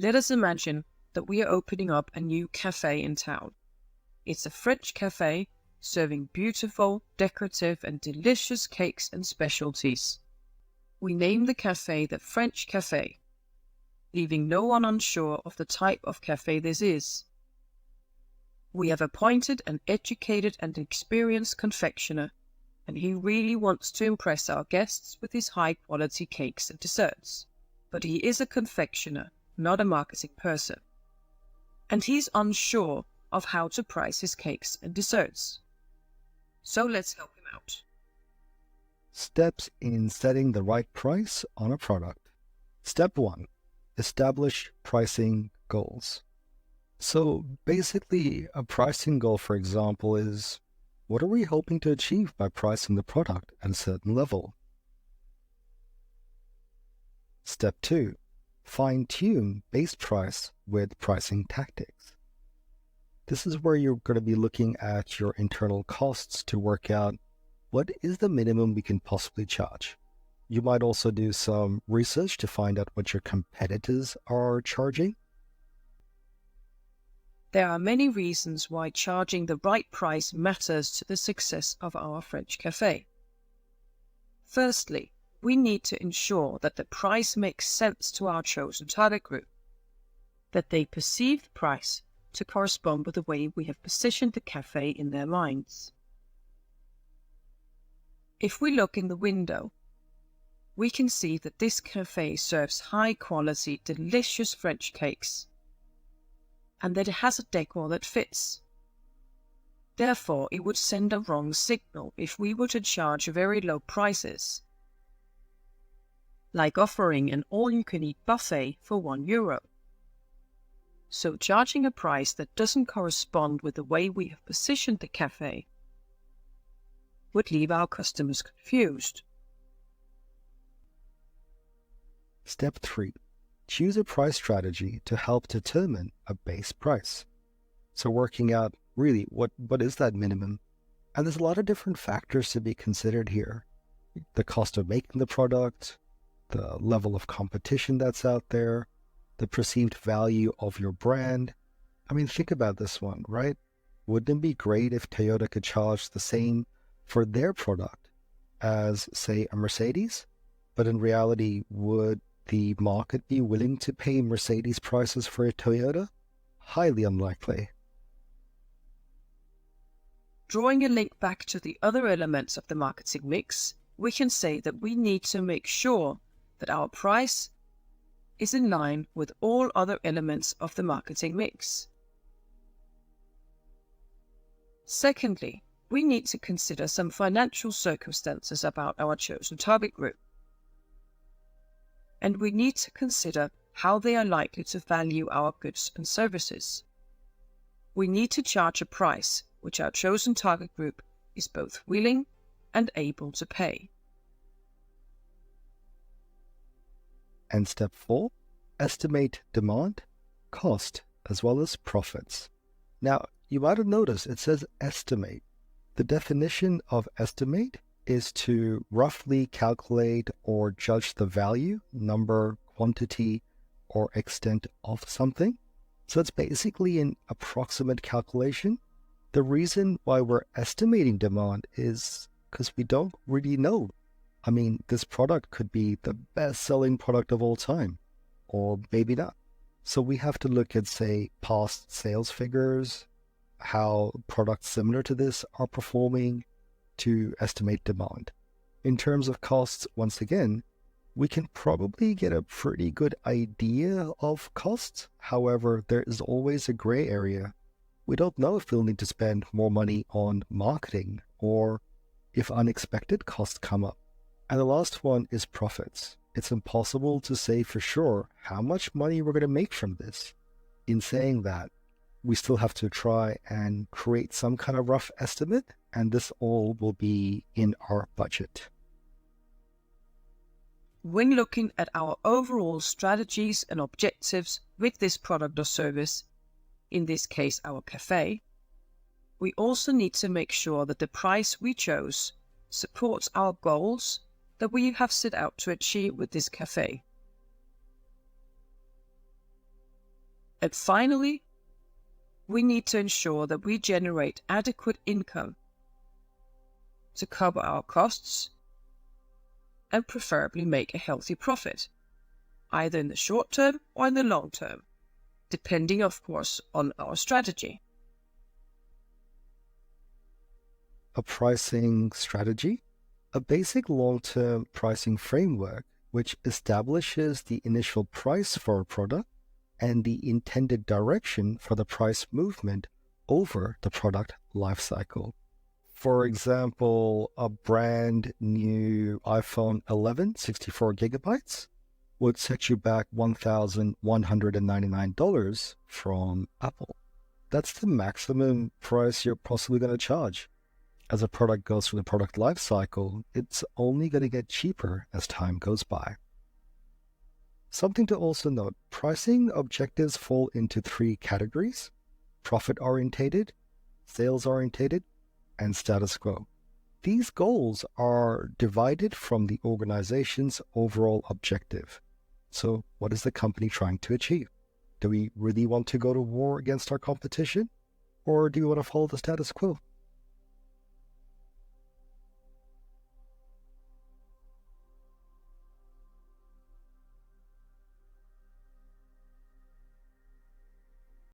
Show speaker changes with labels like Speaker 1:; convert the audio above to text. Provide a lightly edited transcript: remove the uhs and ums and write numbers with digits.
Speaker 1: Let us imagine that we are opening up a new cafe in town. It's a French cafe serving beautiful, decorative, and delicious cakes and specialties. We name the cafe the French Café, leaving no one unsure of the type of cafe this is. We have appointed an educated and experienced confectioner, and he really wants to impress our guests with his high-quality cakes and desserts. But he is a confectioner, not a marketing person, and he's unsure of how to price his cakes and desserts. So let's help him out.
Speaker 2: Steps in setting the right price on a product. Step 1. Establish pricing goals. So basically, a pricing goal, for example, is what are we hoping to achieve by pricing the product at a certain level? Step 2. Fine-tune base price with pricing tactics. This is where you're going to be looking at your internal costs to work out what is the minimum we can possibly charge. You might also do some research to find out what your competitors are charging.
Speaker 1: There are many reasons why charging the right price matters to the success of our French cafe. Firstly, we need to ensure that the price makes sense to our chosen target group, that they perceive the price to correspond with the way we have positioned the cafe in their minds. If we look in the window, we can see that this cafe serves high-quality, delicious French cakes, and that it has a decor that fits. Therefore, it would send a wrong signal if we were to charge very low prices, like offering an all-you-can-eat buffet for €1. So charging a price that doesn't correspond with the way we have positioned the cafe would leave our customers confused.
Speaker 2: Step 3. Choose a price strategy to help determine a base price. So working out really what is that minimum? And there's a lot of different factors to be considered here. The cost of making the product, the level of competition that's out there, the perceived value of your brand. I mean, think about this one, right? Wouldn't it be great if Toyota could charge the same for their product as, say, a Mercedes? But in reality, would the market be willing to pay Mercedes prices for a Toyota? Highly unlikely.
Speaker 1: Drawing a link back to the other elements of the marketing mix, we can say that we need to make sure that our price is in line with all other elements of the marketing mix. Secondly, we need to consider some financial circumstances about our chosen target group. And we need to consider how they are likely to value our goods and services. We need to charge a price which our chosen target group is both willing and able to pay.
Speaker 2: And step 4, estimate demand, cost, as well as profits. Now, you might have noticed it says estimate. The definition of estimate is to roughly calculate or judge the value, number, quantity, or extent of something. So it's basically an approximate calculation. The reason why we're estimating demand is because we don't really know. I mean, this product could be the best-selling product of all time, or maybe not. So we have to look at, say, past sales figures, how products similar to this are performing to estimate demand. In terms of costs, once again, we can probably get a pretty good idea of costs. However, there is always a gray area. We don't know if we'll need to spend more money on marketing or if unexpected costs come up. And the last one is profits. It's impossible to say for sure how much money we're going to make from this. In saying that, we still have to try and create some kind of rough estimate, and this all will be in our budget.
Speaker 1: When looking at our overall strategies and objectives with this product or service, in this case our cafe, we also need to make sure that the price we chose supports our goals that we have set out to achieve with this cafe. And finally, we need to ensure that we generate adequate income to cover our costs and preferably make a healthy profit, either in the short term or in the long term, depending, of course, on our strategy.
Speaker 2: A pricing strategy, a basic long-term pricing framework which establishes the initial price for a product and the intended direction for the price movement over the product lifecycle. For example, a brand new iPhone 11 64 gigabytes would set you back $1,199 from Apple. That's the maximum price you're possibly going to charge. As a product goes through the product life cycle, it's only going to get cheaper as time goes by. Something to also note, pricing objectives fall into 3 categories: profit-orientated, sales-orientated, and status quo. These goals are divided from the organization's overall objective. So what is the company trying to achieve? Do we really want to go to war against our competition? Or do we want to follow the status quo?